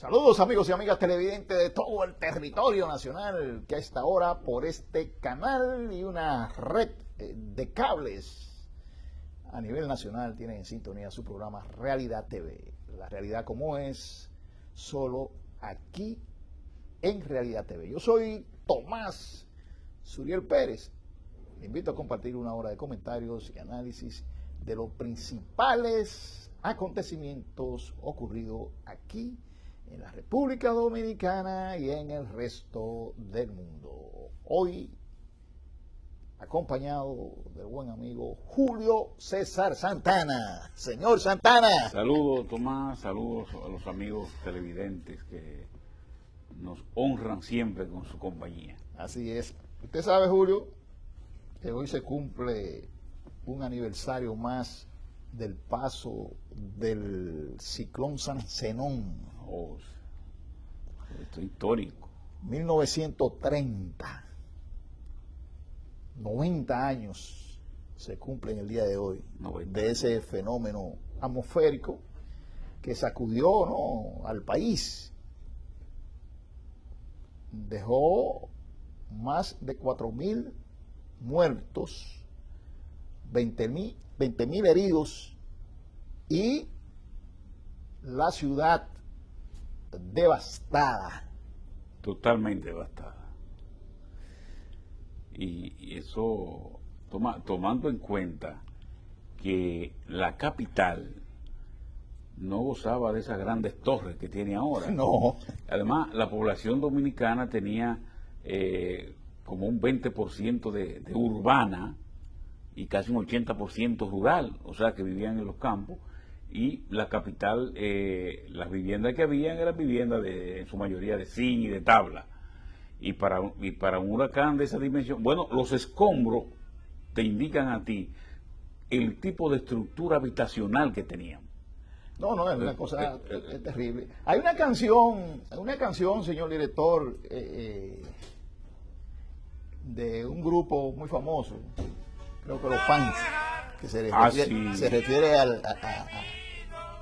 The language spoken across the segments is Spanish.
Saludos amigos y amigas televidentes de todo el territorio nacional que a esta hora por este canal y una red de cables a nivel nacional tienen en sintonía su programa Realidad TV. La realidad como es, solo aquí en Realidad TV. Yo soy Tomás Suriel Pérez. Le invito a compartir una hora de comentarios y análisis de los principales acontecimientos ocurridos aquí en la República Dominicana y en el resto del mundo. Hoy, acompañado del buen amigo Julio César Santana. Señor Santana. Saludos, Tomás, saludos a los amigos televidentes que nos honran siempre con su compañía. Así es. Usted sabe, Julio, que hoy se cumple un aniversario más del paso del ciclón San Zenón. Oh, esto es histórico. 1930. 90 años se cumplen el día de hoy 90. de ese fenómeno atmosférico que sacudió, ¿no?, al país. Dejó más de 4.000 muertos, 20.000 heridos y la ciudad devastada. Totalmente devastada. Y eso, tomando en cuenta que la capital no gozaba de esas grandes torres que tiene ahora. No. Además, la población dominicana tenía como un 20% de urbana y casi un 80% rural, o sea que vivían en los campos, y la capital, las viviendas que habían eran viviendas en su mayoría de zinc y de tabla, y para un huracán de esa dimensión, bueno, los escombros te indican a ti el tipo de estructura habitacional que tenían. No, es una cosa es terrible. Hay una canción, señor director, de un grupo muy famoso, creo que los Pants, que se refiere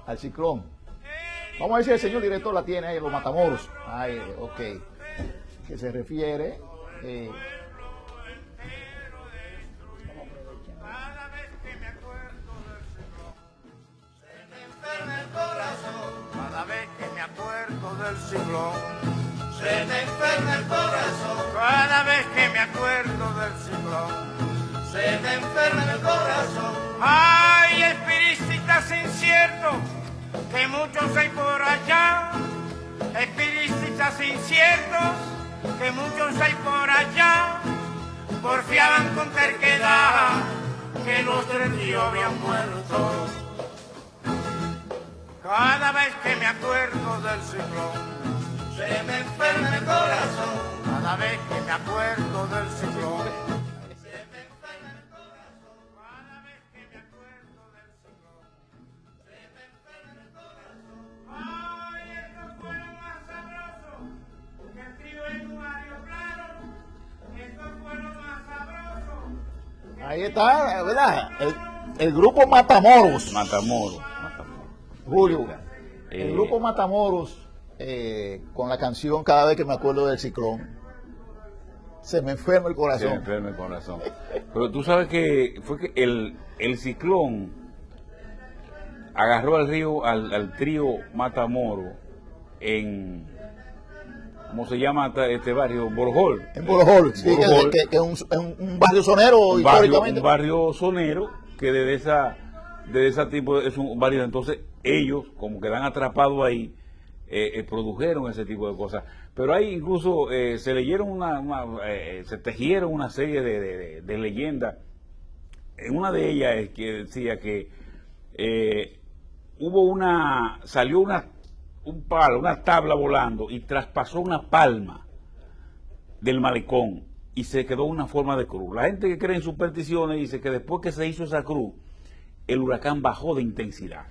al ciclón. Vamos a ver si el señor director la tiene ahí, los Matamoros. Ay, ok. Que se refiere... Cada vez que me acuerdo del ciclón, se me enferma el corazón. Cada vez que me acuerdo del ciclón, se me enferma el corazón. Ay, espiritistas inciertos, que muchos hay por allá. Espiritistas inciertos, que muchos hay por allá. Porfiaban con terquedad que los del río habían muerto. Cada vez que me acuerdo del ciclón, se me enferma el corazón. Cada vez que me acuerdo del ciclón, se me enferma el corazón. Cada vez que me acuerdo del ciclón, se me enferma el corazón. Ay, estos fueron más sabrosos que el trío en un barrio claro. Estos fueron más sabrosos. Ahí está, ¿verdad? El grupo Matamoros. Matamoros. Julio, el grupo Matamoros, con la canción Cada vez que me acuerdo del ciclón, se me enferma el corazón. Se me enferma el corazón. Pero tú sabes que fue que el ciclón agarró al trío Matamoros en, ¿cómo se llama este barrio? Borjol. En Borjol, sí, Borjol, que es un barrio sonero históricamente. Un barrio sonero que de ese tipo es un barrio. Entonces ellos, como quedan atrapados ahí, produjeron ese tipo de cosas. Pero ahí incluso se leyeron se tejieron una serie de leyendas. En una de ellas es que decía que salió un palo, una tabla volando y traspasó una palma del malecón y se quedó una forma de cruz. La gente que cree en supersticiones dice que después que se hizo esa cruz, el huracán bajó de intensidad.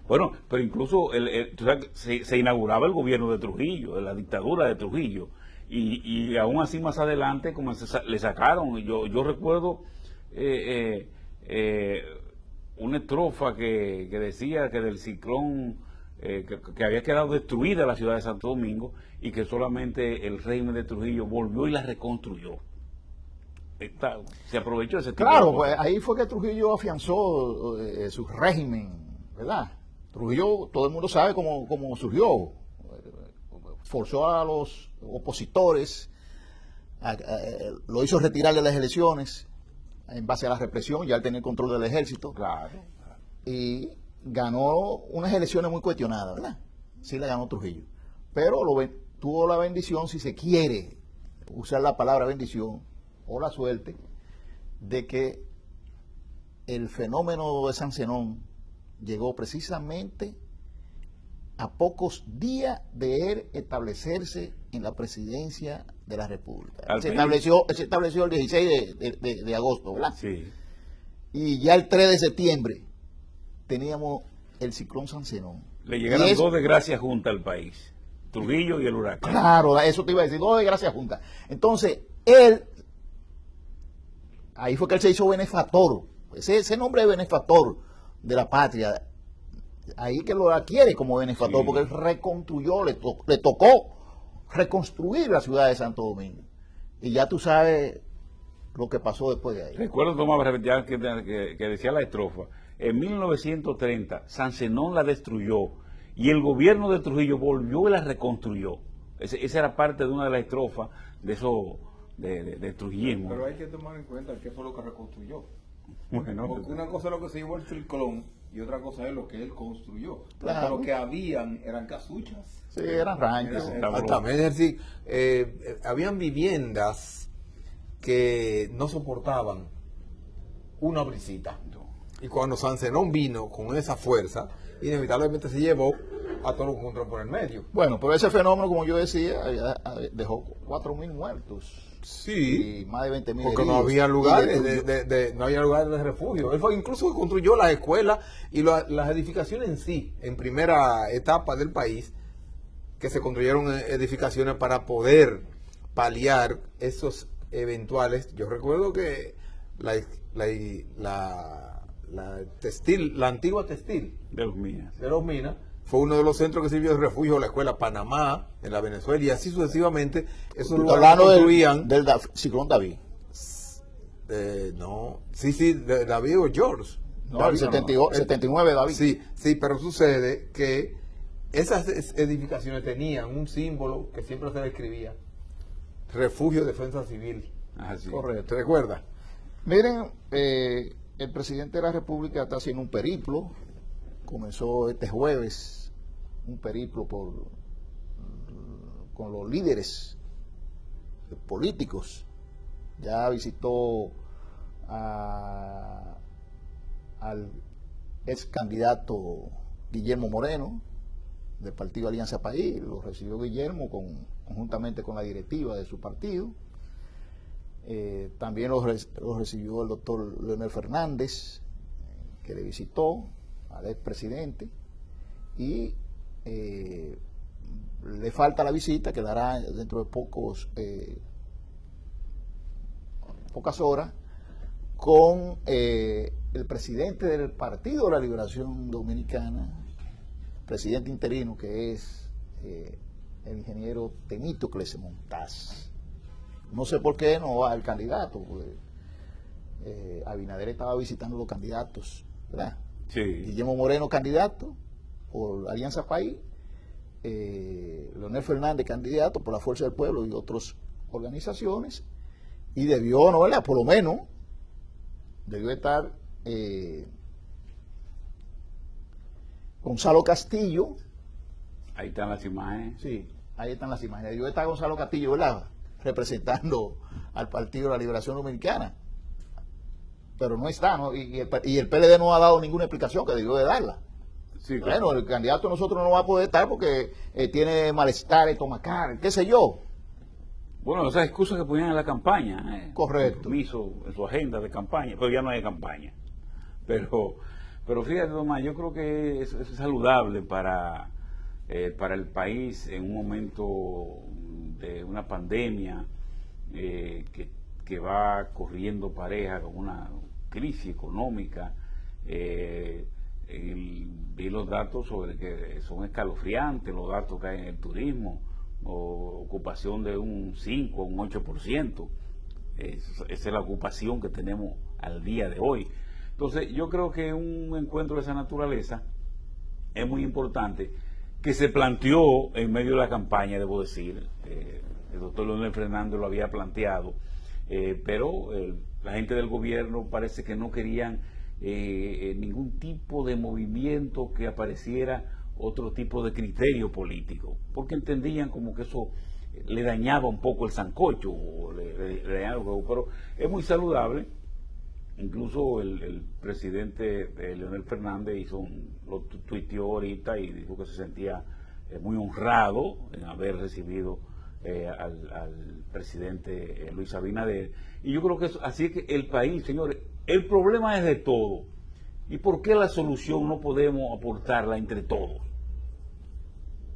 Bueno, pero incluso tú sabes, se inauguraba el gobierno de Trujillo, de la dictadura de Trujillo, y aún así más adelante como le sacaron. Yo recuerdo una estrofa que decía que del ciclón que había quedado destruida la ciudad de Santo Domingo y que solamente el régimen de Trujillo volvió y la reconstruyó. Se aprovechó ese tipo Claro, de pues cosas. ahí fue que Trujillo afianzó su régimen, ¿verdad? Trujillo, todo el mundo sabe cómo surgió. Forzó a los opositores, lo hizo retirar de las elecciones en base a la represión, ya al tener control del ejército. Claro. Y ganó unas elecciones muy cuestionadas, ¿verdad? Sí la ganó Trujillo. Pero tuvo la bendición, si se quiere usar la palabra bendición, o la suerte, de que el fenómeno de San Zenón llegó precisamente a pocos días de él establecerse en la presidencia de la República. Se estableció el 16 de agosto, ¿verdad? Sí. Y ya el 3 de septiembre teníamos el ciclón San Zenón. Le llegaron Y eso, dos desgracias juntas al país, Trujillo y el huracán. claro, eso te iba a decir, dos desgracias juntas. Entonces, él, ahí fue que él se hizo benefactor, ese nombre de benefactor de la patria, ahí que lo adquiere como benefactor, Sí. porque él reconstruyó, le tocó reconstruir la ciudad de Santo Domingo. Y ya tú sabes lo que pasó después de ahí. Recuerdo, Tomás, ya que decía la estrofa, en 1930 San Zenón la destruyó y el gobierno de Trujillo volvió y la reconstruyó. Esa era parte de una de las estrofas de eso, de trujillismo. Pero hay que tomar en cuenta qué fue lo que reconstruyó. Bueno, Porque una cosa es lo que se llevó el ciclón y otra cosa es lo que él construyó. Claro. Porque lo que habían eran casuchas. Sí, eran ranchos. Exactamente, es decir, habían viviendas que no soportaban una brisita. Y cuando San Zenón vino con esa fuerza, inevitablemente se llevó a todos los que encontró por el medio. Bueno, pero ese fenómeno, como yo decía, dejó 4.000 muertos Sí, y más de 20.000 porque no heridos. había lugares Y destruyó- no había lugares de refugio. Él fue incluso que construyó las escuelas y las edificaciones en sí, en primera etapa del país, que se construyeron edificaciones para poder paliar esos eventuales. Yo recuerdo que la antigua textil de los mías. de los Minas fue uno de los centros que sirvió de refugio, la escuela Panamá en la Venezuela y así sucesivamente. Esos lugares Hablando construían. del ciclón David. No, sí, David o George. No, David, el 79 David. Sí, pero sucede que esas edificaciones tenían un símbolo que siempre se le escribía: Refugio Defensa Civil. Así. Correcto. ¿Te recuerdas? Miren, el presidente de la República está haciendo un periplo. Comenzó este jueves un periplo con los líderes políticos. Ya visitó al ex candidato Guillermo Moreno del partido Alianza País. Lo recibió Guillermo conjuntamente con la directiva de su partido. También lo recibió el doctor Leonel Fernández, que le visitó al expresidente, y le falta la visita que la hará dentro de pocas horas con el presidente del Partido de la Liberación Dominicana, presidente interino, que es el ingeniero Temístocles Montaz. No sé por qué no va el candidato, porque Abinader estaba visitando los candidatos, ¿verdad? Sí. Guillermo Moreno, candidato por Alianza País, Leonel Fernández, candidato por la Fuerza del Pueblo y otras organizaciones, y debió, ¿no, verdad? Por lo menos, debió estar Gonzalo Castillo. Ahí están las imágenes. Sí, ahí están las imágenes. Debió estar Gonzalo Castillo, ¿verdad? Representando al Partido de la Liberación Dominicana. Pero no está, ¿no? Y el PLD no ha dado ninguna explicación que debió de darla. Sí, Bueno, el candidato de nosotros no va a poder estar porque tiene malestar estomacal, qué sé yo. bueno, esas excusas que ponían en la campaña. Correcto. Compromiso en su agenda de campaña, pero ya no hay campaña. Pero fíjate, Tomás, yo creo que es saludable para el país en un momento de una pandemia que va corriendo pareja con una crisis económica, vi los datos sobre que son escalofriantes, los datos que hay en el turismo, o ocupación de un 5 o un 8%. Esa es la ocupación que tenemos al día de hoy. Entonces, yo creo que un encuentro de esa naturaleza es muy importante, que se planteó en medio de la campaña, debo decir. El doctor Leonel Fernández lo había planteado, pero la gente del gobierno parece que no querían ningún tipo de movimiento que apareciera otro tipo de criterio político, porque entendían como que eso le dañaba un poco el sancocho, o le dañaba el juego. Pero es muy saludable. Incluso el presidente Leonel Fernández lo tuiteó ahorita y dijo que se sentía muy honrado en haber recibido al presidente Luis Abinader. Y yo creo que así es que el país, señores, el problema es de todo. ¿Y por qué la solución no podemos aportarla entre todos?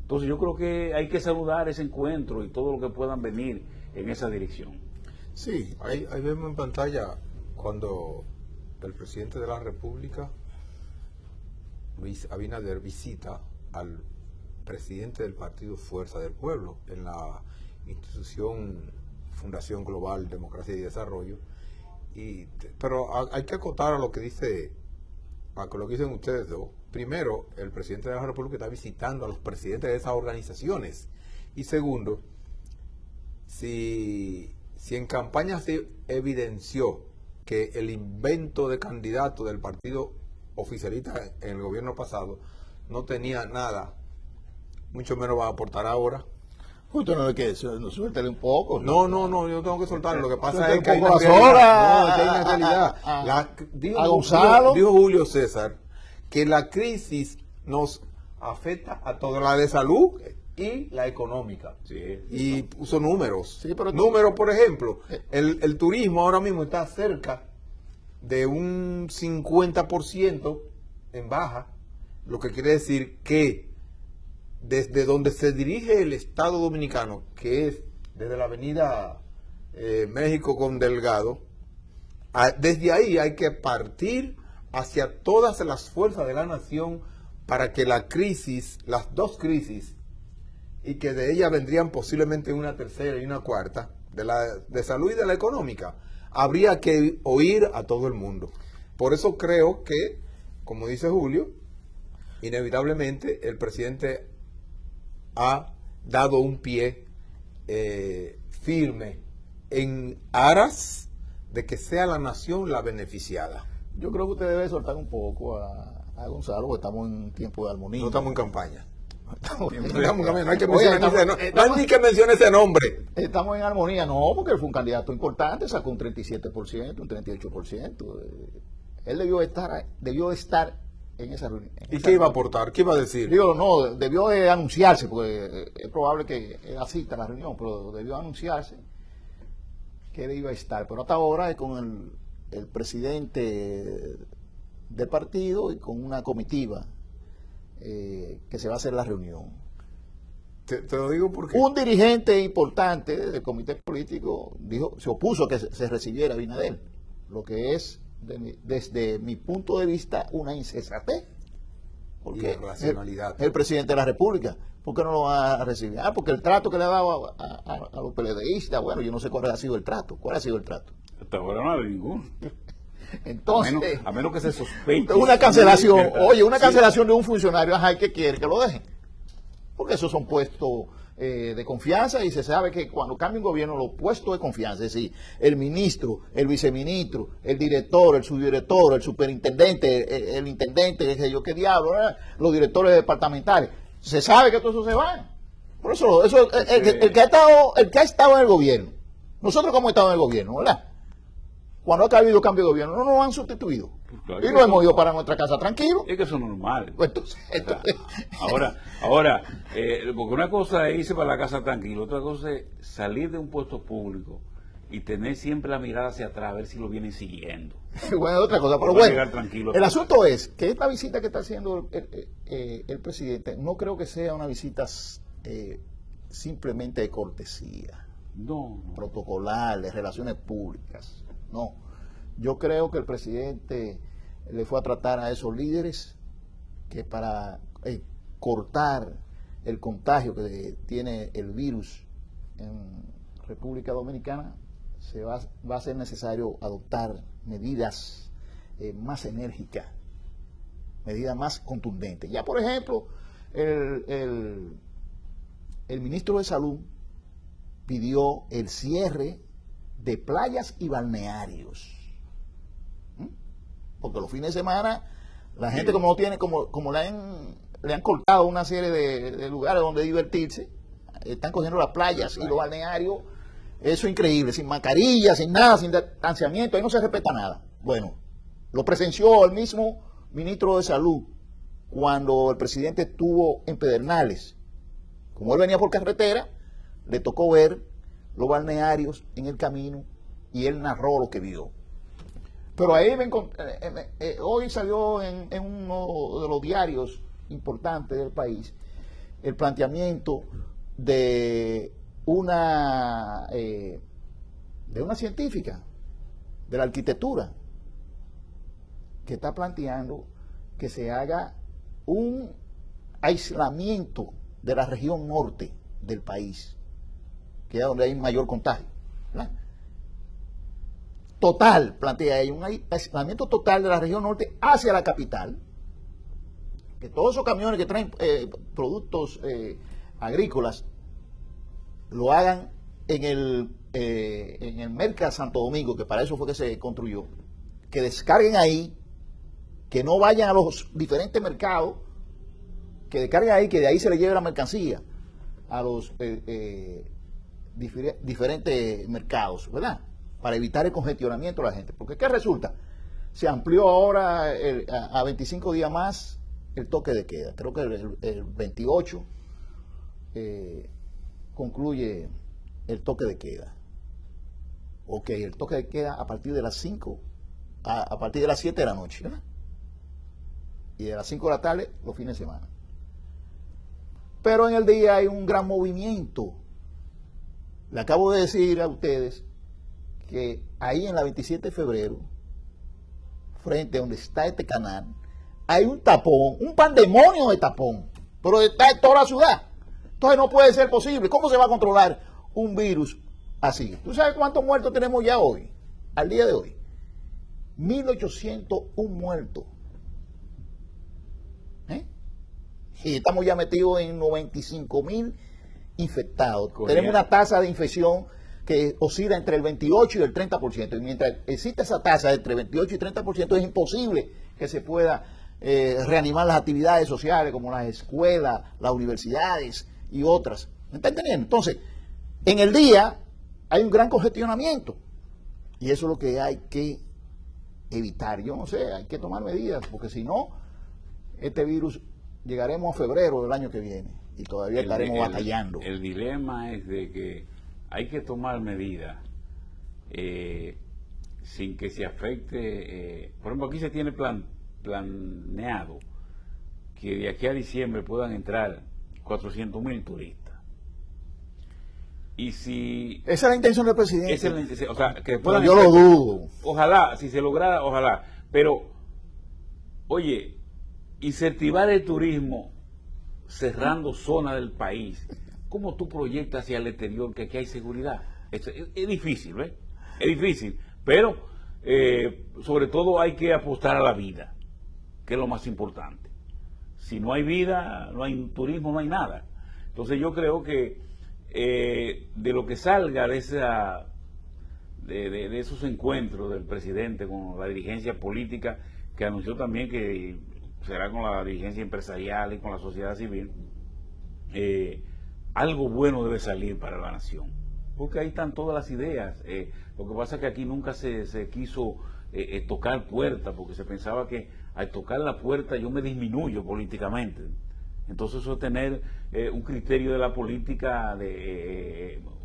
Entonces yo creo que hay que saludar ese encuentro y todo lo que puedan venir en esa dirección. Sí, ahí vemos en pantalla cuando el presidente de la República, Luis Abinader, visita al presidente del partido Fuerza del Pueblo en la institución Fundación Global Democracia y Desarrollo. Pero hay que acotar a lo que dicen ustedes dos. Primero, el presidente de la República está visitando a los presidentes de esas organizaciones. Y segundo, si en campaña se evidenció que el invento de candidato del partido oficialista en el gobierno pasado no tenía nada, mucho menos va a aportar ahora. Justo no es que suéltale un poco. No, yo tengo que soltarlo. Lo que pasa es que hay una realidad. Gonzalo. Dijo Julio César que la crisis nos afecta a toda la de salud y la económica. Sí. Y puso números. Sí, pero números, por ejemplo, el turismo ahora mismo está cerca de un 50% en baja, lo que quiere decir que desde donde se dirige el Estado Dominicano, que es desde la avenida México con Delgado, desde ahí hay que partir hacia todas las fuerzas de la nación para que la crisis, las dos crisis, y que de ellas vendrían posiblemente una tercera y una cuarta, de salud y de la económica, habría que oír a todo el mundo. Por eso creo que, como dice Julio, inevitablemente el presidente ha dado un pie firme en aras de que sea la nación la beneficiada. Yo creo que usted debe soltar un poco a Gonzalo, porque estamos en tiempo de armonía. No estamos en campaña. No hay que mencionar ese nombre. Estamos en armonía, no, porque él fue un candidato importante, sacó un 37%, un 38%. Él debió estar en esa reunión. ¿Y qué iba a aportar? ¿Qué iba a decir? Digo, no, debió de anunciarse, porque es probable que asista a la reunión, pero debió anunciarse que él iba a estar. Pero hasta ahora es con el presidente del partido y con una comitiva que se va a hacer la reunión. Te lo digo porque Un dirigente importante del comité político se opuso a que se recibiera Abinader, lo que es, desde mi punto de vista, una insensatez. Porque irracionalidad. el presidente de la República, ¿por qué no lo va a recibir? Porque el trato que le ha dado a los PLDistas, bueno, yo no sé cuál ha sido el trato. ¿Cuál ha sido el trato? Hasta ahora no hay ninguno. Entonces, a menos que se sospeche. una cancelación, una cancelación de un funcionario, ajá, que quiere que lo dejen. Porque esos son puestos de confianza, y se sabe que cuando cambia un gobierno, los puestos de confianza, es decir, el ministro, el viceministro, el director, el subdirector, el superintendente, el intendente, qué sé yo, qué diablo, ¿verdad? Los directores departamentales, se sabe que todo eso se va. Por eso el que ha estado en el gobierno, nosotros como hemos estado en el gobierno, ¿verdad? Cuando ha habido cambio de gobierno, no nos han sustituido. Claro, y nos hemos ido para nuestra casa tranquilo. Es que eso es normal. Pues entonces Ahora, porque una cosa es irse para la casa tranquilo, otra cosa es salir de un puesto público y tener siempre la mirada hacia atrás, a ver si lo vienen siguiendo. Bueno, otra cosa, pero Va a bueno, llegar tranquilo. el asunto es que esta visita que está haciendo el presidente, no creo que sea una visita simplemente de cortesía, No. protocolar, de relaciones públicas. No, yo creo que el presidente le fue a tratar a esos líderes que para cortar el contagio que tiene el virus en República Dominicana, va a ser necesario adoptar medidas más enérgicas, medidas más contundentes. Ya, por ejemplo, el ministro de Salud pidió el cierre de playas y balnearios. Porque los fines de semana, la gente como no tiene, como le han cortado una serie de lugares donde divertirse, están cogiendo las playas y los balnearios. Eso es increíble, sin mascarilla, sin nada, sin distanciamiento, ahí no se respeta nada. Bueno, lo presenció el mismo ministro de Salud cuando el presidente estuvo en Pedernales. Como él venía por carretera, le tocó ver los balnearios en el camino y él narró lo que vio. Pero ahí hoy salió en uno de los diarios importantes del país el planteamiento de una científica de la arquitectura que está planteando que se haga un aislamiento de la región norte del país, que es donde hay mayor contagio, ¿verdad? Total, plantea ella, un aislamiento total de la región norte hacia la capital, que todos esos camiones que traen productos agrícolas lo hagan en el Merca Santo Domingo, que para eso fue que se construyó, que descarguen ahí, que no vayan a los diferentes mercados, que descarguen ahí, que de ahí se le lleve la mercancía a los diferentes mercados, ¿verdad? Para evitar el congestionamiento de la gente. Porque ¿qué resulta? Se amplió ahora a 25 días más el toque de queda. Creo que el 28 concluye el toque de queda. Ok, el toque de queda a partir de las 5, a partir de las 7 de la noche, ¿verdad? Y de las 5 de la tarde, los fines de semana. Pero en el día hay un gran movimiento. Le acabo de decir a ustedes que ahí en la 27 de febrero, frente a donde está este canal, hay un tapón, un pandemonio de tapón, pero está en toda la ciudad. Entonces no puede ser posible. ¿Cómo se va a controlar un virus así? ¿Tú sabes cuántos muertos tenemos ya hoy? Al día de hoy. 1.801 muertos. Y estamos ya metidos en 95.000 infectados. Correcto. Tenemos una tasa de infección que oscila entre el 28 y el 30%. Y mientras existe esa tasa de entre 28 y 30%, es imposible que se pueda reanimar las actividades sociales como las escuelas, las universidades y otras. ¿Me está entendiendo? Entonces, en el día hay un gran congestionamiento. Y eso es lo que hay que evitar. Yo no sé, hay que tomar medidas, porque si no, este virus llegaremos a febrero del año que viene y todavía estaremos batallando. El dilema es de que hay que tomar medidas sin que se afecte. Por ejemplo, aquí se tiene planeado que de aquí a diciembre puedan entrar 400.000 turistas. Y si esa es la intención del presidente. Esa es la intención, o sea, que puedan yo lo dudo. Ojalá, si se lograra, ojalá. Pero, oye, incentivar el turismo cerrando zonas del país, ¿cómo tú proyectas hacia el exterior que aquí hay seguridad? Es difícil, ¿ves? Es difícil, pero sobre todo hay que apostar a la vida, que es lo más importante. Si no hay vida, no hay turismo, no hay nada. Entonces yo creo que de lo que salga de esos encuentros del presidente con la dirigencia política, que anunció también que será con la dirigencia empresarial y con la sociedad civil, algo bueno debe salir para la nación, porque ahí están todas las ideas. Lo que pasa es que aquí nunca se quiso tocar puertas, porque se pensaba que al tocar la puerta yo me disminuyo políticamente. Entonces eso es tener un criterio de la política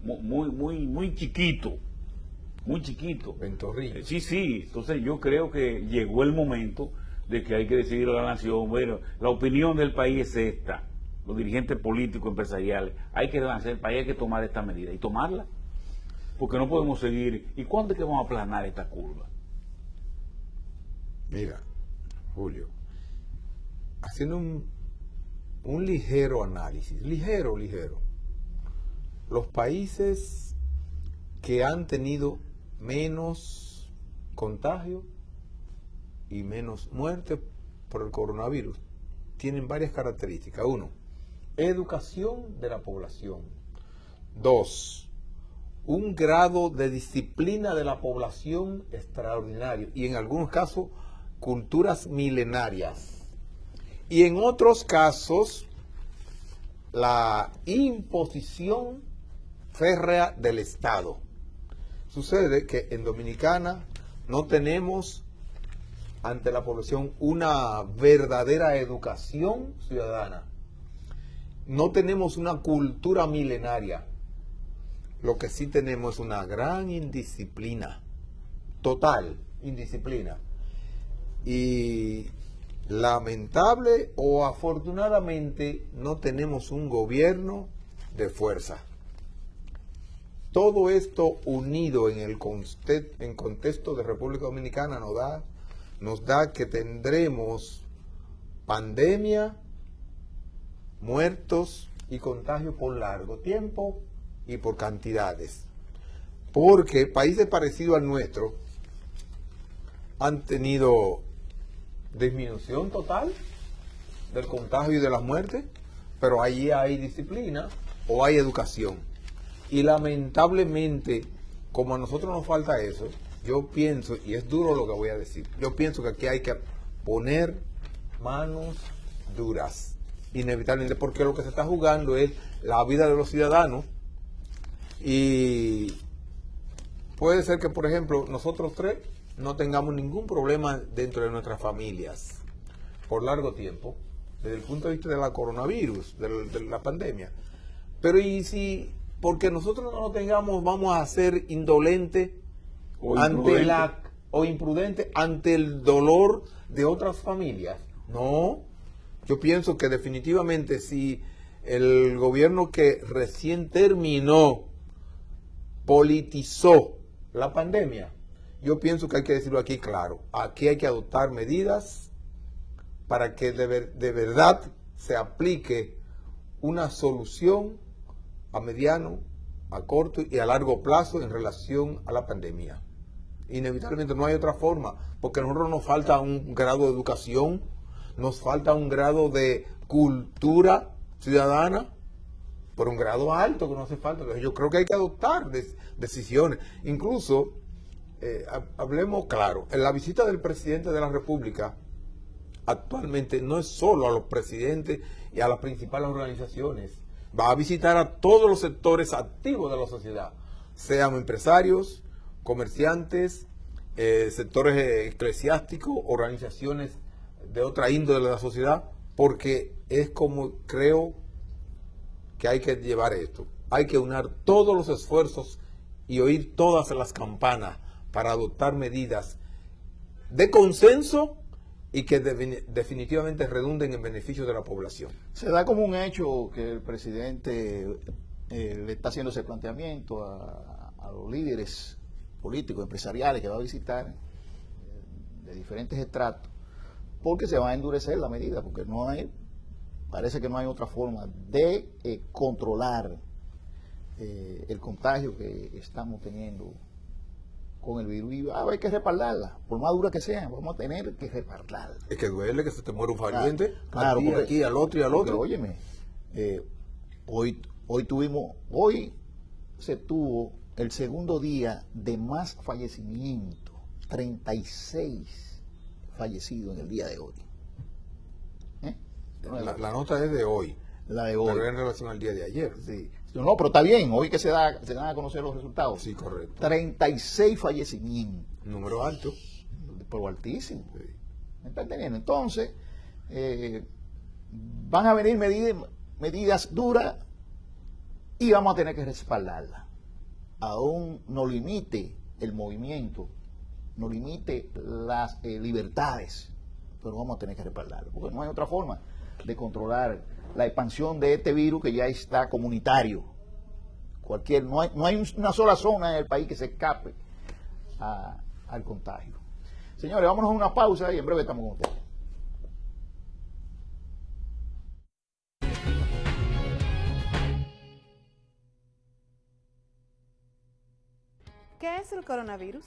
muy chiquito, muy chiquito. Ventorrillo. Sí, entonces yo creo que llegó el momento de que hay que decidir a la nación. Bueno, la opinión del país es esta, los dirigentes políticos, empresariales, hay que lanzar el país, hay que tomar esta medida y tomarla, porque no podemos seguir. ¿Y cuándo es que vamos a aplanar esta curva? Mira, Julio, haciendo un ligero análisis, ligero, los países que han tenido menos contagio y menos muerte por el coronavirus tienen varias características. 1, educación de la población. 2, un grado de disciplina de la población extraordinario y en algunos casos culturas milenarias. Y en otros casos la imposición férrea del Estado. Sucede que en Dominicana no tenemos ante la población una verdadera educación ciudadana. No tenemos una cultura milenaria. Lo que sí tenemos es una gran indisciplina, total indisciplina. Y lamentable o afortunadamente no tenemos un gobierno de fuerza. Todo esto unido en el contexto de República Dominicana nos da que tendremos pandemia, muertos y contagios por largo tiempo y por cantidades. Porque países parecidos al nuestro han tenido disminución total del contagio y de las muertes, pero allí hay disciplina o hay educación. Y lamentablemente, como a nosotros nos falta eso, yo pienso, y es duro lo que voy a decir, yo pienso que aquí hay que poner manos duras, inevitablemente, porque lo que se está jugando es la vida de los ciudadanos. Y puede ser que, por ejemplo, nosotros tres no tengamos ningún problema dentro de nuestras familias por largo tiempo, desde el punto de vista de la coronavirus, de la pandemia. Pero y si, porque nosotros no lo tengamos, vamos a ser indolentes o imprudente ante el dolor de otras familias. No, yo pienso que definitivamente si el gobierno que recién terminó politizó la pandemia, yo pienso que hay que decirlo aquí claro, aquí hay que adoptar medidas para que de verdad se aplique una solución a mediano, a corto y a largo plazo en relación a la pandemia. Inevitablemente no hay otra forma, porque a nosotros nos falta un grado de educación, nos falta un grado de cultura ciudadana, por un grado alto que no hace falta. Entonces, yo creo que hay que adoptar decisiones. Incluso, hablemos claro, en la visita del presidente de la República actualmente no es solo a los presidentes y a las principales organizaciones, va a visitar a todos los sectores activos de la sociedad, sean empresarios, comerciantes, sectores eclesiásticos, organizaciones de otra índole de la sociedad, porque es como creo que hay que llevar esto. Hay que unir todos los esfuerzos y oír todas las campanas para adoptar medidas de consenso y que definitivamente redunden en beneficio de la población. Se da como un hecho que el presidente le está haciendo ese planteamiento a los líderes políticos, empresariales que va a visitar de diferentes estratos, porque se va a endurecer la medida, porque parece que no hay otra forma de controlar el contagio que estamos teniendo con el virus. Y va a haber que respaldarla, por más dura que sea, vamos a tener que respaldarla. Es que duele que se te muera un pariente, claro, porque, aquí, al otro y al otro. Óyeme, hoy se tuvo el segundo día de más fallecimientos, 36 fallecidos en el día de hoy. La nota es de hoy. La de hoy. Pero en relación al día de ayer. Sí. No, pero está bien, hoy que se dan a conocer los resultados. Sí, correcto. 36 fallecimientos. Número alto. Pero altísimo. Sí. ¿Me está entendiendo? Entonces, van a venir medidas duras y vamos a tener que respaldarlas. Aún no limite el movimiento, no limite las libertades, pero vamos a tener que respaldarlo, porque no hay otra forma de controlar la expansión de este virus que ya está comunitario. No hay una sola zona en el país que se escape al contagio. Señores, vámonos a una pausa y en breve estamos con ustedes. es el coronavirus?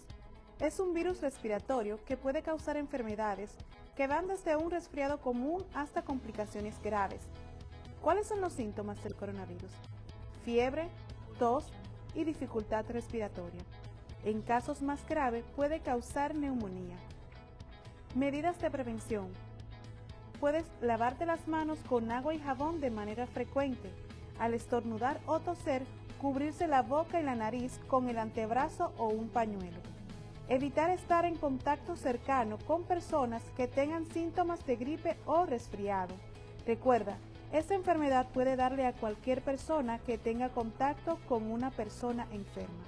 Es un virus respiratorio que puede causar enfermedades que van desde un resfriado común hasta complicaciones graves. ¿Cuáles son los síntomas del coronavirus? Fiebre, tos y dificultad respiratoria. En casos más graves puede causar neumonía. Medidas de prevención. Puedes lavarte las manos con agua y jabón de manera frecuente. Al estornudar o toser, cubrirse la boca y la nariz con el antebrazo o un pañuelo. Evitar estar en contacto cercano con personas que tengan síntomas de gripe o resfriado. Recuerda, esta enfermedad puede darle a cualquier persona que tenga contacto con una persona enferma.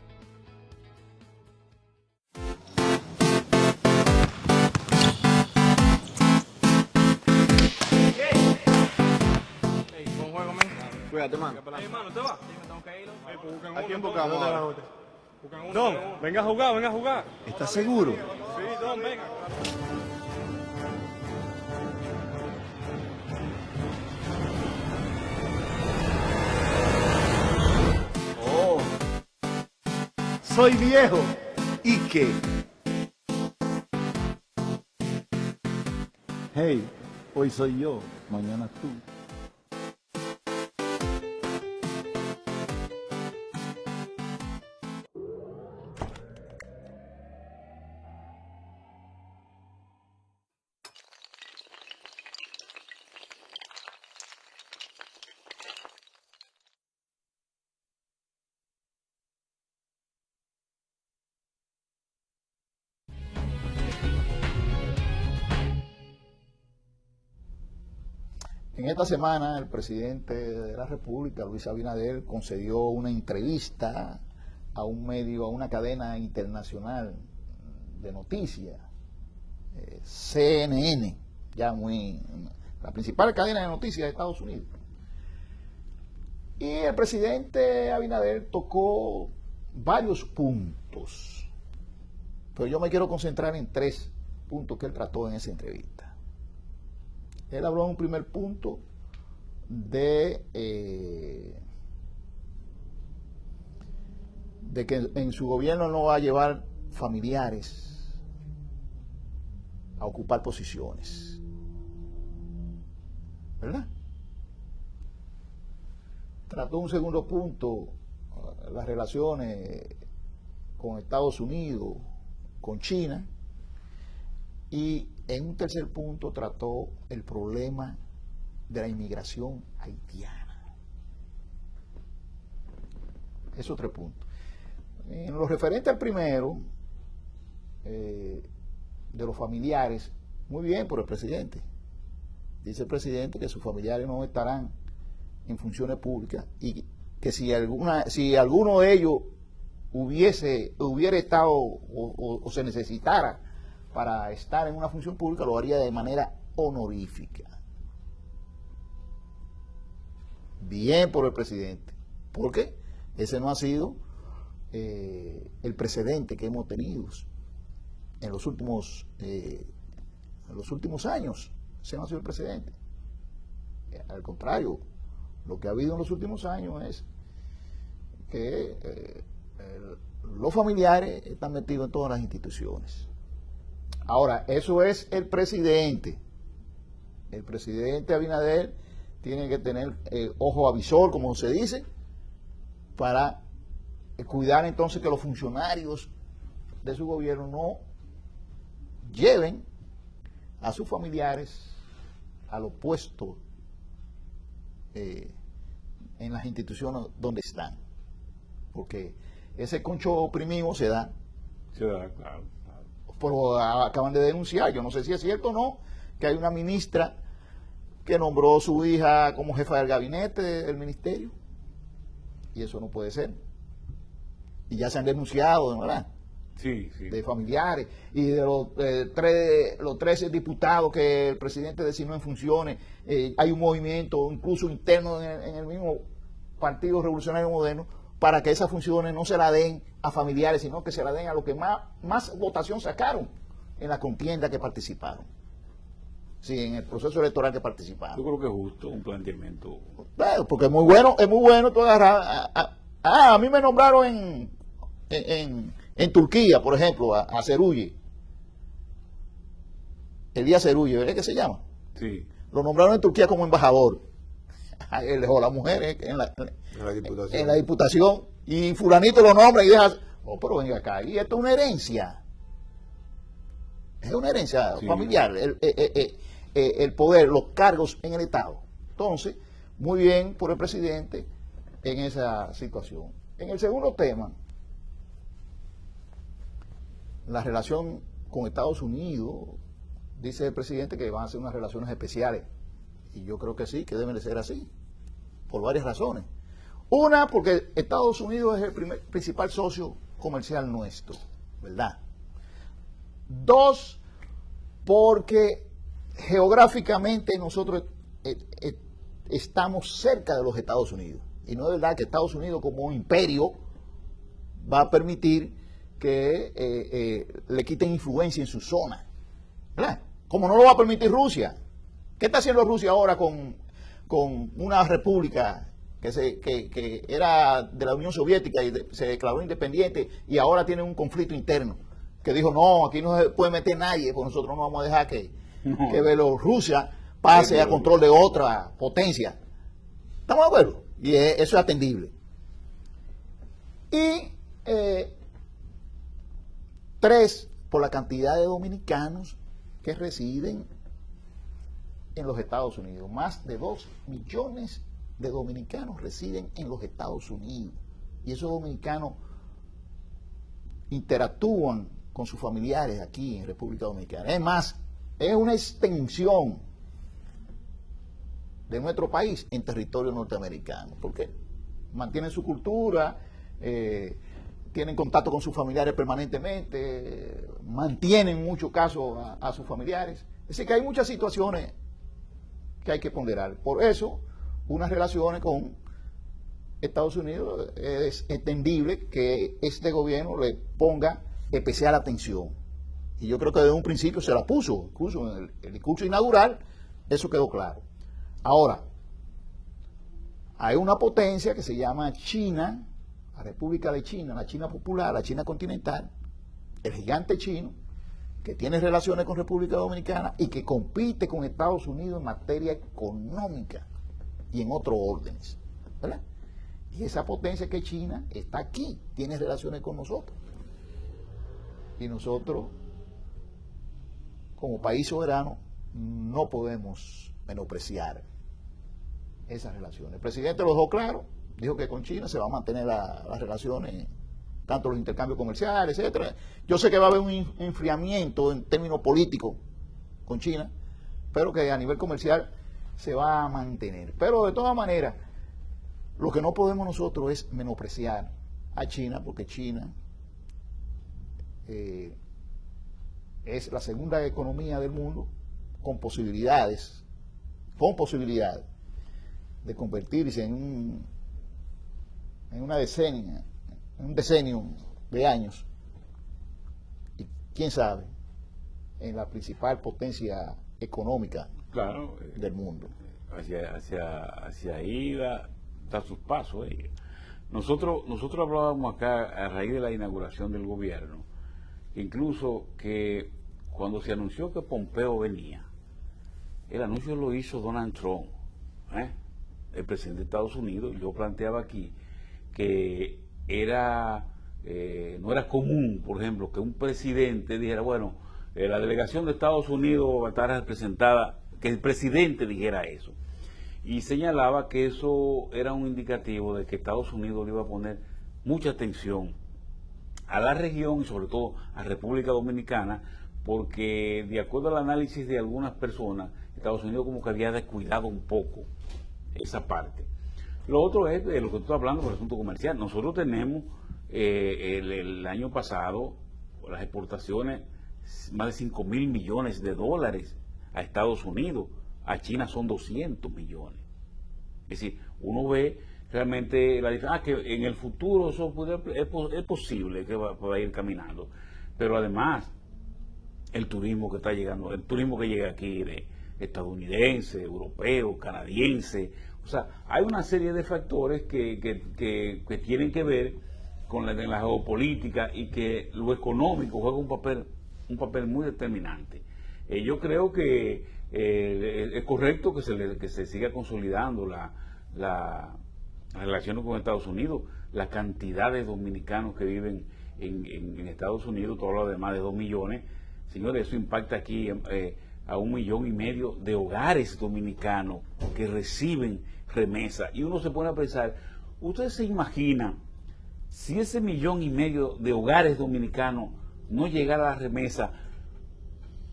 Buen juego, men. Cuídate, man. Hermano, ¿te vas? Sí, me tengo que ir. ¿A quién buscamos ahora? Don, venga a jugar, venga a jugar. ¿Estás seguro? Sí, Don, venga. Oh, soy viejo. ¿Y qué? Hey, hoy soy yo, mañana tú. En esta semana el presidente de la República, Luis Abinader, concedió una entrevista a un medio, a una cadena internacional de noticias, CNN, la principal cadena de noticias de Estados Unidos. Y el presidente Abinader tocó varios puntos, pero yo me quiero concentrar en 3 puntos que él trató en esa entrevista. Él habló en un primer punto de que en su gobierno no va a llevar familiares a ocupar posiciones, ¿verdad? Trató un segundo punto, las relaciones con Estados Unidos, con China, y en un tercer punto trató el problema de la inmigración haitiana. Esos 3 puntos. En lo referente al primero, de los familiares, muy bien por el presidente. Dice el presidente que sus familiares no estarán en funciones públicas y que si alguno de ellos hubiera estado o se necesitara para estar en una función pública, lo haría de manera honorífica. Bien por el presidente, porque ese no ha sido el precedente que hemos tenido en los últimos años. Ese no ha sido el precedente. Al contrario, lo que ha habido en los últimos años es que los familiares están metidos en todas las instituciones. Ahora, eso es el presidente. El presidente Abinader tiene que tener ojo avisor, como se dice, para cuidar entonces que los funcionarios de su gobierno no lleven a sus familiares a los puestos en las instituciones donde están. Porque ese concho oprimido se da. Se da, claro. Pero acaban de denunciar, yo no sé si es cierto o no, que hay una ministra que nombró a su hija como jefa del gabinete del ministerio, y eso no puede ser. Y ya se han denunciado, ¿verdad? Sí, sí. De familiares y de los 13 diputados que el presidente designó en funciones. Hay un movimiento incluso interno en el mismo Partido Revolucionario Moderno para que esas funciones no se la den a familiares, sino que se la den a los que más votación sacaron en la contienda que participaron. Sí, en el proceso electoral que participaron. Yo creo que es justo un planteamiento. Claro, porque es muy bueno tú agarrar. A mí me nombraron en En Turquía, por ejemplo, a Cerulli, Elías Cerulli, ¿verdad que se llama? Sí. Lo nombraron en Turquía como embajador. Él dejó a la mujer en la diputación y fulanito lo nombra y deja... Oh, pero venga acá, y esto es una herencia. Es una herencia familiar, el poder, los cargos en el Estado. Entonces, muy bien por el presidente en esa situación. En el segundo tema, la relación con Estados Unidos, dice el presidente que van a ser unas relaciones especiales. Y yo creo que sí, que deben de ser así, por varias razones. Una, porque Estados Unidos es el principal socio comercial nuestro, ¿verdad? Dos, porque geográficamente nosotros estamos cerca de los Estados Unidos. Y no es verdad que Estados Unidos como imperio va a permitir que le quiten influencia en su zona, ¿verdad? Como no lo va a permitir Rusia. ¿Qué está haciendo Rusia ahora con una república que era de la Unión Soviética y se declaró independiente y ahora tiene un conflicto interno? Que dijo, no, aquí no se puede meter nadie, pues nosotros no vamos a dejar que Bielorrusia pase a control de otra potencia. ¿Estamos de acuerdo? Y eso es atendible. Y tres, por la cantidad de dominicanos que residen en los Estados Unidos. Más de 2 millones de dominicanos residen en los Estados Unidos. Y esos dominicanos interactúan con sus familiares aquí en República Dominicana. Es más, es una extensión de nuestro país en territorio norteamericano, porque mantienen su cultura, tienen contacto con sus familiares permanentemente, mantienen en muchos casos a sus familiares. Es decir, que hay muchas situaciones que hay que ponderar. Por eso, unas relaciones con Estados Unidos es entendible que este gobierno le ponga especial atención. Y yo creo que desde un principio se la puso, incluso en el discurso inaugural, eso quedó claro. Ahora, hay una potencia que se llama China, la República de China, la China popular, la China continental, el gigante chino, que tiene relaciones con República Dominicana y que compite con Estados Unidos en materia económica y en otros órdenes, ¿verdad? Y esa potencia que es China está aquí, tiene relaciones con nosotros. Y nosotros, como país soberano, no podemos menospreciar esas relaciones. El presidente lo dejó claro, dijo que con China se va a mantener las relaciones, tanto los intercambios comerciales, etcétera. Yo sé que va a haber un enfriamiento en términos políticos con China, pero que a nivel comercial se va a mantener. Pero de todas maneras, lo que no podemos nosotros es menospreciar a China, porque China es la segunda economía del mundo con posibilidades de convertirse en un decenio de años, y quién sabe, en la principal potencia económica del mundo. Hacia ahí da sus pasos. Nosotros hablábamos acá a raíz de la inauguración del gobierno, incluso que cuando se anunció que Pompeo venía, el anuncio lo hizo Donald Trump, el presidente de Estados Unidos. Yo planteaba aquí que no era común, por ejemplo, que un presidente dijera, bueno, la delegación de Estados Unidos va a estar representada, que el presidente dijera eso. Y señalaba que eso era un indicativo de que Estados Unidos le iba a poner mucha atención a la región y sobre todo a República Dominicana, porque de acuerdo al análisis de algunas personas, Estados Unidos como que había descuidado un poco esa parte. Lo otro es de lo que estoy hablando por el asunto comercial. Nosotros tenemos el año pasado las exportaciones más de 5.000 millones de dólares a Estados Unidos. A China son 200 millones. Es decir, uno ve realmente la diferencia. Que en el futuro eso es posible que va a ir caminando. Pero además, el turismo que está llegando, el turismo que llega aquí de estadounidense, europeo, canadiense. O sea, hay una serie de factores que tienen que ver en la geopolítica y que lo económico juega un papel muy determinante. Yo creo que es correcto que se siga consolidando las relaciones con Estados Unidos, la cantidad de dominicanos que viven en Estados Unidos, todo lo demás de 2 millones. Señores, eso impacta aquí a 1,5 millones de hogares dominicanos que reciben remesa. Y uno se pone a pensar, ¿ustedes se imaginan si ese 1,5 millones de hogares dominicanos no llegara a la remesa?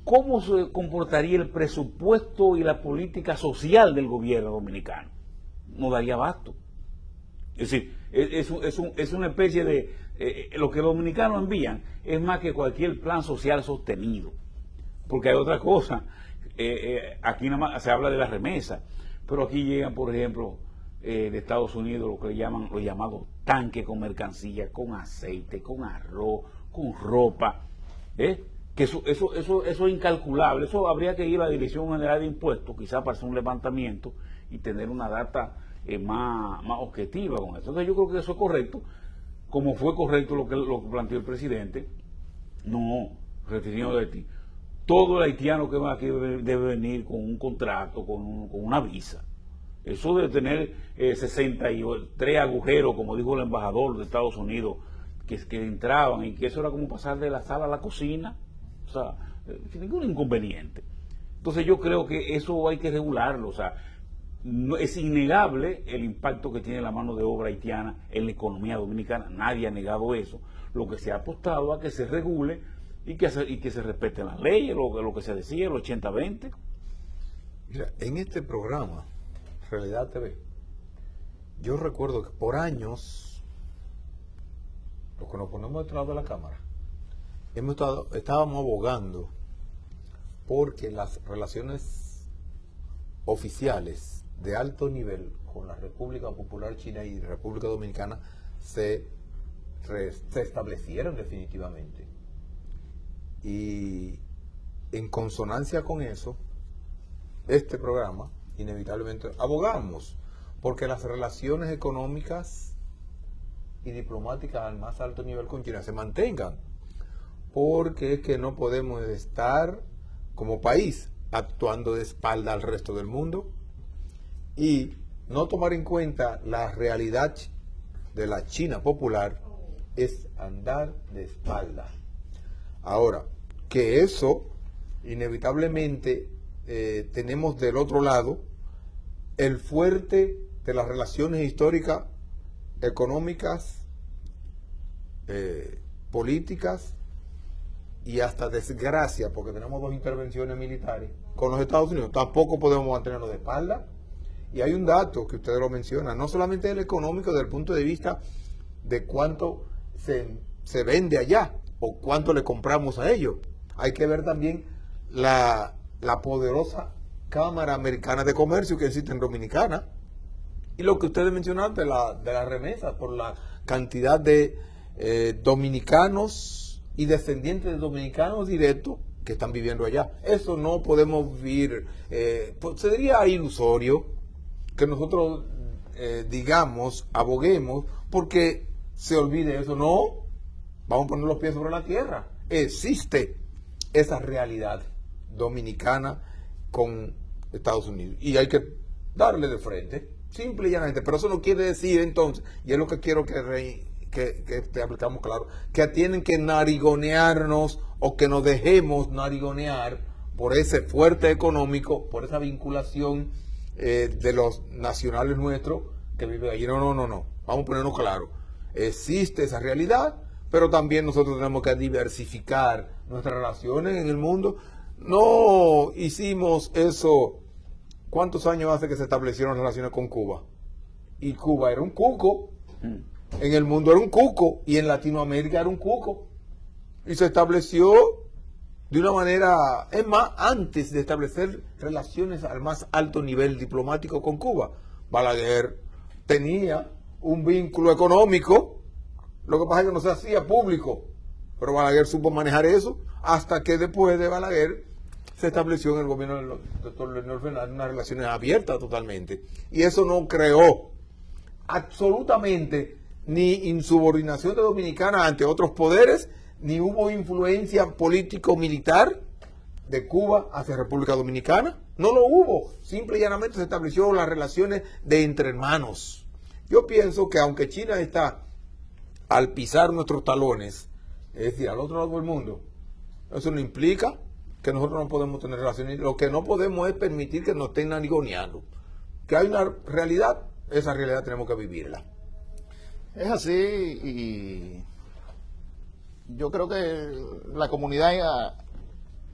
¿Cómo se comportaría el presupuesto y la política social del gobierno dominicano? No daría abasto. Es decir, es una especie de... lo que los dominicanos envían es más que cualquier plan social sostenido. Porque hay otra cosa. Aquí nada más se habla de la remesa, pero aquí llegan, por ejemplo, de Estados Unidos lo que le llaman los llamados tanques con mercancía, con aceite, con arroz, con ropa. Que eso es incalculable. Eso habría que ir a la Dirección General de Impuestos, quizás para hacer un levantamiento y tener una data más objetiva con eso. Entonces yo creo que eso es correcto, como fue correcto lo que planteó el presidente. No, refiriendo de ti, todo el haitiano que va aquí debe venir con un contrato, con una visa. Eso de tener 63 agujeros, como dijo el embajador de Estados Unidos, que entraban y que eso era como pasar de la sala a la cocina, o sea, sin ningún inconveniente. Entonces yo creo que eso hay que regularlo, o sea, no, es innegable el impacto que tiene la mano de obra haitiana en la economía dominicana, nadie ha negado eso. Lo que se ha apostado a que se regule y que se respeten las leyes, lo que se decía, el 80-20. Mira, en este programa, Realidad TV, yo recuerdo que por años, los que nos ponemos detrás de la cámara, estábamos abogando porque las relaciones oficiales de alto nivel con la República Popular China y República Dominicana se establecieron definitivamente. Y en consonancia con eso, este programa, inevitablemente, abogamos porque las relaciones económicas y diplomáticas al más alto nivel con China se mantengan, porque es que no podemos estar como país actuando de espalda al resto del mundo y no tomar en cuenta la realidad de la China popular es andar de espalda. Ahora, que eso inevitablemente tenemos del otro lado el fuerte de las relaciones históricas, económicas, políticas y hasta desgracia, porque tenemos 2 intervenciones militares con los Estados Unidos. Tampoco podemos mantenernos de espalda. Y hay un dato que ustedes lo mencionan, no solamente el económico desde el punto de vista de cuánto se vende allá o cuánto le compramos a ellos. Hay que ver también la poderosa Cámara Americana de Comercio que existe en Dominicana. Y lo que ustedes mencionaron de la remesa, por la cantidad de dominicanos y descendientes de dominicanos directos que están viviendo allá. Eso no podemos vivir. Sería ilusorio que nosotros, digamos, aboguemos porque se olvide eso. No, vamos a poner los pies sobre la tierra. Existe esa realidad dominicana con Estados Unidos y hay que darle de frente, simple y llanamente. Pero eso no quiere decir entonces, y es lo que quiero que aplicamos claro, que tienen que narigonearnos o que nos dejemos narigonear por ese fuerte económico, por esa vinculación de los nacionales nuestros que viven allí. No. Vamos a ponernos claro. Existe esa realidad, pero también nosotros tenemos que diversificar nuestras relaciones en el mundo. No hicimos eso. ¿Cuántos años hace que se establecieron relaciones con Cuba? Y Cuba era un cuco. En el mundo era un cuco. Y en Latinoamérica era un cuco. Y se estableció de una manera... Es más, antes de establecer relaciones al más alto nivel diplomático con Cuba, Balaguer tenía un vínculo económico. Lo que pasa es que no se hacía público. Pero Balaguer supo manejar eso hasta que después de Balaguer se estableció en el gobierno del doctor Leonel Fernández unas relaciones abiertas totalmente. Y eso no creó absolutamente ni insubordinación de Dominicana ante otros poderes, ni hubo influencia político-militar de Cuba hacia República Dominicana. No lo hubo. Simple y llanamente se estableció las relaciones de entre hermanos. Yo pienso que aunque China está al pisar nuestros talones, es decir, al otro lado del mundo, eso no implica que nosotros no podemos tener relaciones. Lo que no podemos es permitir que nos estén narigoneando. Que hay una realidad, esa realidad tenemos que vivirla. Es así y yo creo que la comunidad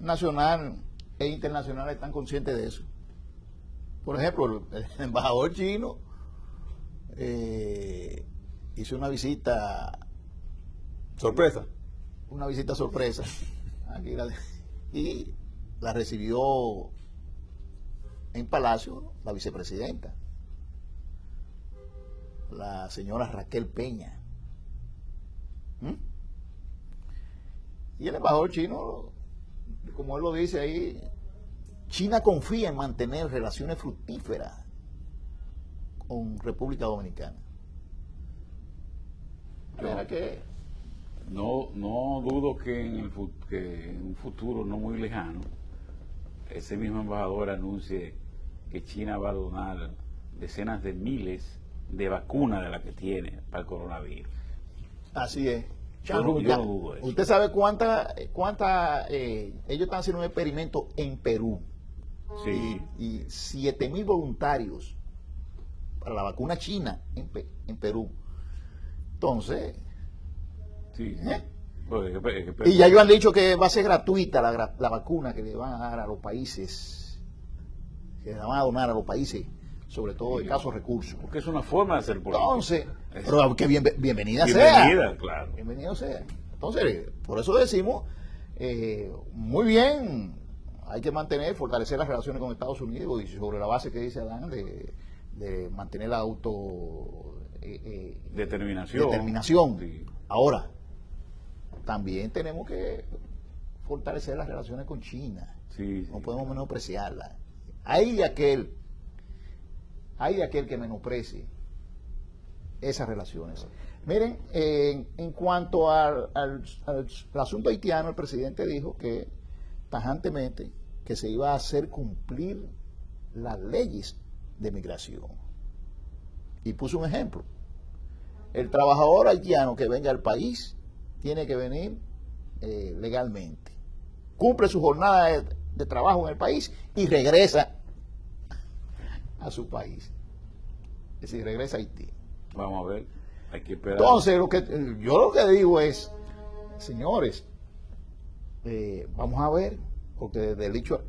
nacional e internacional están conscientes de eso. Por ejemplo, el embajador chino hizo una visita Sorpresa. aquí y la recibió en Palacio la vicepresidenta, la señora Raquel Peña. Y el embajador chino, como él lo dice ahí, China confía en mantener relaciones fructíferas con República Dominicana. ¿Verdad que? No dudo que en un futuro no muy lejano, ese mismo embajador anuncie que China va a donar decenas de miles de vacunas de las que tiene para el coronavirus. Así es. Yo no dudo eso. ¿Usted sabe cuánta ellos están haciendo un experimento en Perú? Sí. Y 7,000 voluntarios para la vacuna china en Perú. Entonces, Sí. Pues, es que- y ya ellos han dicho que va a ser gratuita la vacuna que le van a dar a los países, que le van a donar a los países, sobre todo de escasos recursos. Porque es una forma de hacer política. Entonces, Es- pero que bienvenida sea. Bienvenida, claro. Bienvenido sea. Entonces, por eso decimos, muy bien, hay que mantener, fortalecer las relaciones con Estados Unidos y sobre la base que dice Adán de mantener la Determinación. Sí. Ahora, también tenemos que fortalecer las relaciones con China. Sí, No sí. podemos menospreciarla. Hay de aquel que menosprecie esas relaciones. Miren, en cuanto al asunto haitiano, el presidente dijo que tajantemente que se iba a hacer cumplir las leyes de migración. Y puso un ejemplo. El trabajador haitiano que venga al país tiene que venir legalmente. Cumple su jornada de trabajo en el país y regresa a su país. Es decir, regresa a Haití. Vamos a ver. Hay que esperar. Entonces, yo lo que digo es, señores, vamos a ver, porque del dicho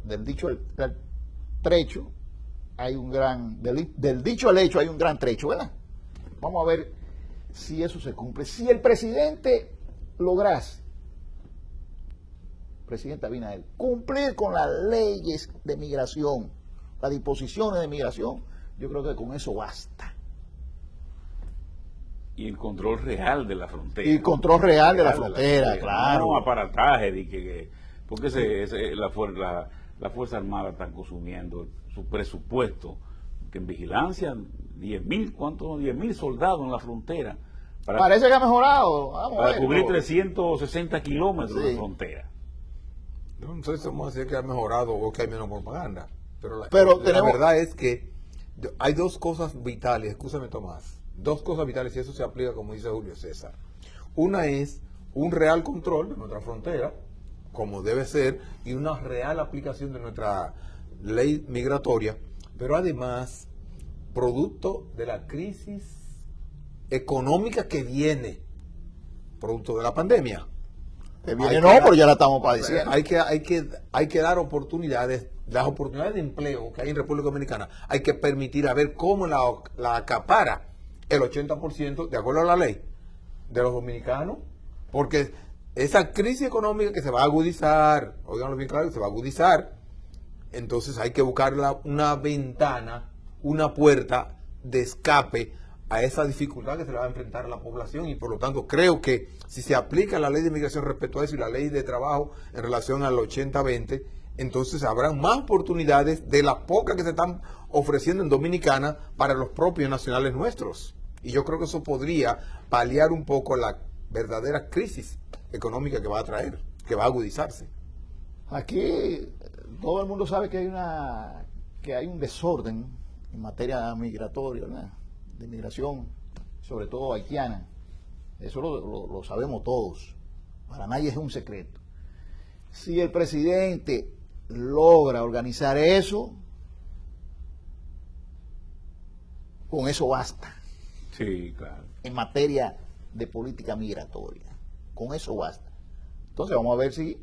al trecho hay un gran, del dicho al hecho hay un gran trecho, ¿verdad? Vamos a ver si eso se cumple. Si el presidente lograse, presidente Abinader, cumplir con las leyes de migración, las disposiciones de migración, yo creo que con eso basta. Y el control real de la frontera. Y control real de la Real frontera, claro. No aparataje, porque la Fuerza Armada están consumiendo su presupuesto, que en vigilancia, 10,000, ¿cuántos? 10,000 soldados en la frontera. Parece que ha mejorado. Vamos a Para ver, cubrir pero- 360 kilómetros Sí. de frontera. No sé si vamos a decir que ha mejorado o que hay menos propaganda. Pero la tenemos- verdad es que hay dos cosas vitales, escúchame Tomás, dos cosas vitales y eso se aplica como dice Julio César. Una es un real control de nuestra frontera, como debe ser, y una real aplicación de nuestra ley migratoria, pero además, producto de la crisis económica que viene, producto de la pandemia. Que viene Hay no, que dar- pero ya la estamos padeciendo. Hay que dar oportunidades, las oportunidades de empleo que hay en República Dominicana, hay que permitir a ver cómo la acapara el 80%, de acuerdo a la ley, de los dominicanos, porque esa crisis económica que se va a agudizar, oiganlo bien claro, se va a agudizar, entonces hay que buscar una ventana, una puerta de escape a esa dificultad que se le va a enfrentar a la población y por lo tanto creo que si se aplica la ley de migración respecto a eso y la ley de trabajo en relación al 80-20, entonces habrán más oportunidades de las pocas que se están ofreciendo en Dominicana para los propios nacionales nuestros. Y yo creo que eso podría paliar un poco la verdadera crisis económica que va a traer, que va a agudizarse. Aquí todo el mundo sabe que hay un desorden en materia migratoria, ¿verdad? De migración, sobre todo haitiana. Eso lo sabemos todos. Para nadie es un secreto. Si el presidente logra organizar eso, con eso basta. Sí, claro. En materia de política migratoria. Con eso basta. Entonces vamos a ver si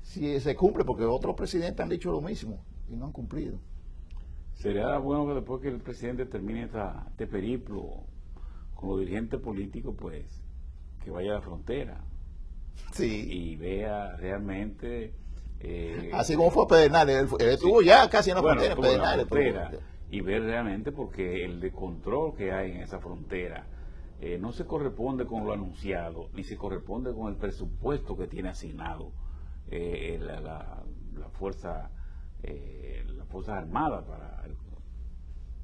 se cumple, porque otros presidentes han dicho lo mismo y no han cumplido. Sería bueno que después que el presidente termine este periplo con los dirigentes políticos, pues, que vaya a la frontera Sí. y vea realmente... Así como fue Pedernales, él estuvo ya casi en la bueno, frontera, estuvo en la Pedernales, frontera, pero- y ver realmente porque el descontrol que hay en esa frontera no se corresponde con lo anunciado, ni se corresponde con el presupuesto que tiene asignado la fuerza, las Fuerzas Armadas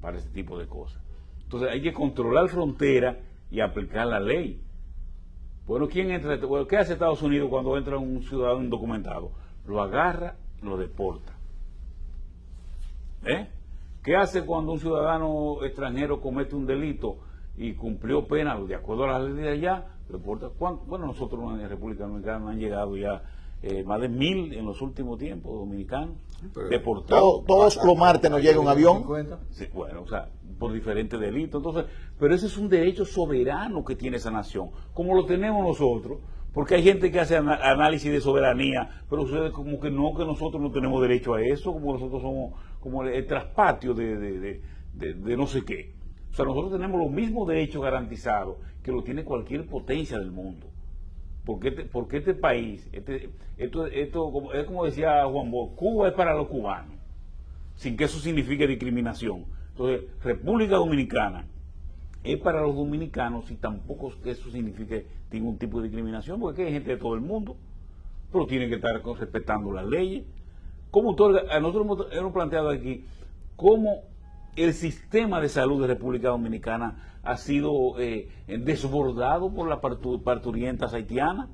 para ese tipo de cosas. Entonces hay que controlar frontera y aplicar la ley. Bueno, ¿quién entra? Bueno, ¿qué hace Estados Unidos cuando entra un ciudadano indocumentado? Lo agarra, lo deporta. ¿Qué hace cuando un ciudadano extranjero comete un delito y cumplió pena de acuerdo a la ley de allá? Deporta. Bueno, nosotros en la República Dominicana han llegado ya más de 1000 en los últimos tiempos dominicanos deportados. Todos los martes nos llega un avión. Sí, bueno, o sea, por diferentes delitos. Entonces, pero ese es un derecho soberano que tiene esa nación, como lo tenemos nosotros, porque hay gente que hace análisis de soberanía, pero ustedes como que nosotros no tenemos derecho a eso, como nosotros somos como el traspatio de no sé qué. O sea, nosotros tenemos los mismos derechos garantizados que lo tiene cualquier potencia del mundo. Porque este país, esto es como decía Juan Bosch, Cuba es para los cubanos, sin que eso signifique discriminación. Entonces, República Dominicana es para los dominicanos y tampoco que eso signifique ningún tipo de discriminación, porque aquí hay gente de todo el mundo, pero tienen que estar respetando las leyes. Nosotros hemos planteado aquí cómo el sistema de salud de República Dominicana ha sido desbordado por las parturientas haitianas,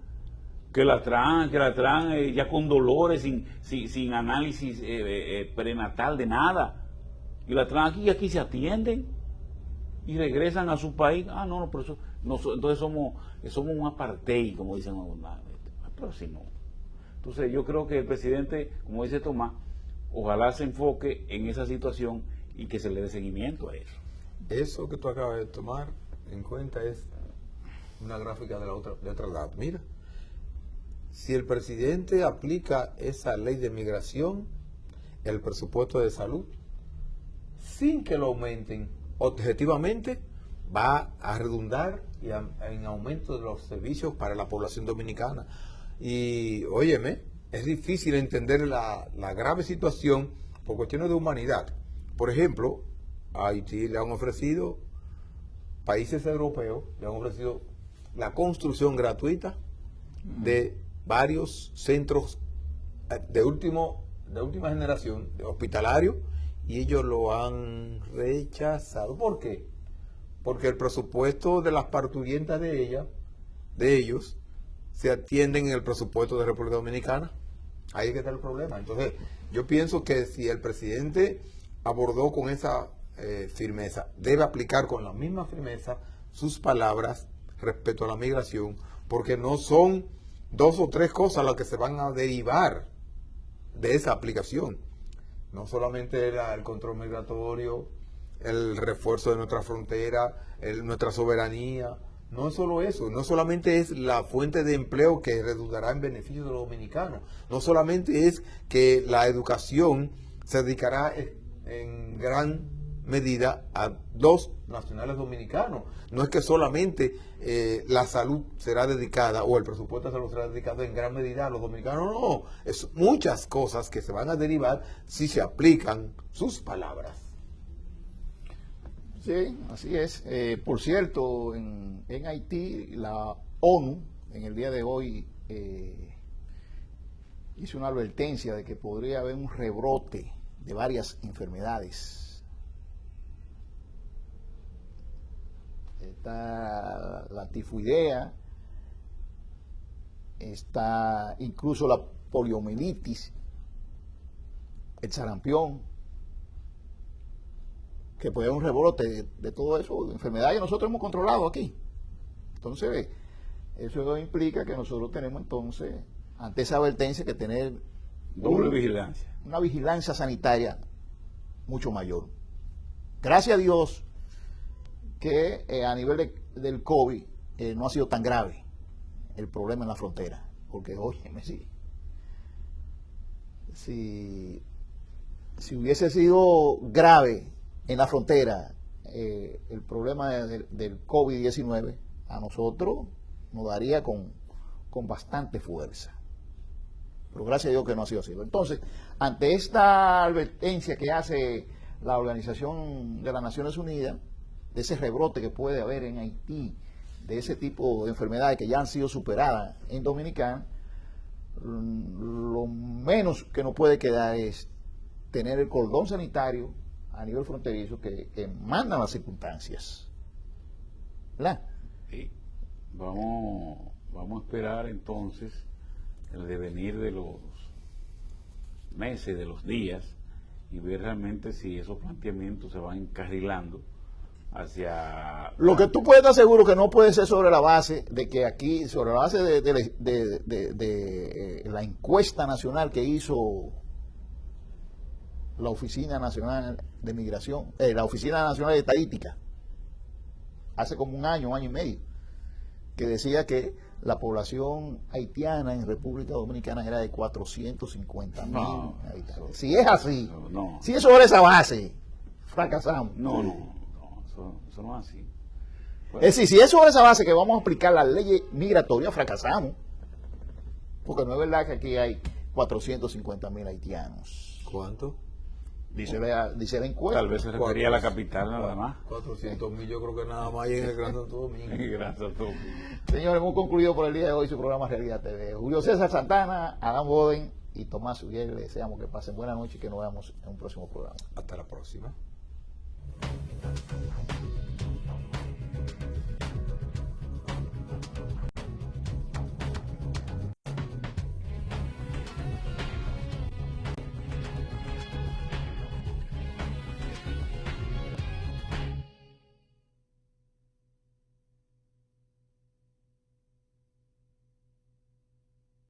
que la traen ya con dolores, sin análisis prenatal de nada, y la traen aquí y aquí se atienden y regresan a su país. No, pero entonces somos un apartheid, como dicen algunos. Pero si no. Entonces yo creo que el presidente, como dice Tomás, ojalá se enfoque en esa situación y que se le dé seguimiento a eso. Eso que tú acabas de tomar en cuenta es una gráfica de otro lado. Mira, si el presidente aplica esa ley de migración, el presupuesto de salud, sin que lo aumenten objetivamente, va a redundar en aumento de los servicios para la población dominicana. Y, óyeme, es difícil entender la grave situación por cuestiones de humanidad. Por ejemplo, a Haití le han ofrecido, países europeos le han ofrecido la construcción gratuita de varios centros de última generación, de hospitalarios, y ellos lo han rechazado. ¿Por qué? Porque el presupuesto de las parturientas de ellos, se atienden en el presupuesto de República Dominicana. Ahí es que está el problema. Entonces, yo pienso que si el presidente abordó con esa firmeza, debe aplicar con la misma firmeza sus palabras respecto a la migración, porque no son 2 o 3 cosas las que se van a derivar de esa aplicación. No solamente el control migratorio, el refuerzo de nuestra frontera, nuestra soberanía. No es solo eso, no solamente es la fuente de empleo que redundará en beneficio de los dominicanos, no solamente es que la educación se dedicará en gran medida a los nacionales dominicanos, no es que solamente la salud será dedicada o el presupuesto de salud será dedicado en gran medida a los dominicanos, no, es muchas cosas que se van a derivar si se aplican sus palabras. Sí, así es. Por cierto, en Haití, la ONU en el día de hoy hizo una advertencia de que podría haber un rebrote de varias enfermedades. está la tifoidea, está incluso la poliomielitis, el sarampión, que puede haber un rebrote de todo eso, enfermedades que nosotros hemos controlado aquí. Entonces, eso implica que nosotros tenemos entonces, ante esa advertencia, que tener Doble vigilancia. una vigilancia sanitaria mucho mayor. Gracias a Dios que a nivel del COVID no ha sido tan grave el problema en la frontera, porque óyeme, si hubiese sido grave en la frontera el problema del COVID-19, a nosotros nos daría con bastante fuerza. Pero gracias a Dios que no ha sido así. Entonces, ante esta advertencia que hace la Organización de las Naciones Unidas, de ese rebrote que puede haber en Haití, de ese tipo de enfermedades que ya han sido superadas en Dominicana, lo menos que nos puede quedar es tener el cordón sanitario a nivel fronterizo que mandan las circunstancias. ¿Verdad? Sí. Vamos a esperar entonces el devenir de los meses, de los días, y ver realmente si esos planteamientos se van encarrilando hacia... Lo que tú puedes estar seguro que no puede ser sobre la base de que aquí, sobre la base de la encuesta nacional que hizo la Oficina Nacional de Migración, la Oficina Nacional de Estadística, hace como un año y medio, que decía que la población haitiana en República Dominicana era de 450.000 No, habitantes. Si es así, no. si es sobre esa base, fracasamos. No, eso no es así. Pues, Es decir, si es sobre esa base que vamos a aplicar las leyes migratorias, fracasamos. Porque no es verdad que aquí hay 450.000 haitianos. ¿Cuánto? Dice la encuesta. tal vez se refería a la capital nada más. 400.000, yo creo que nada más hay en el Gran Santo Domingo. Gracias a todos. Señores, hemos concluido por el día de hoy su programa Realidad TV. Julio César Santana, Adán Boden y Tomás Uriel, le deseamos que pasen buena noche y que nos veamos en un próximo programa. Hasta la próxima.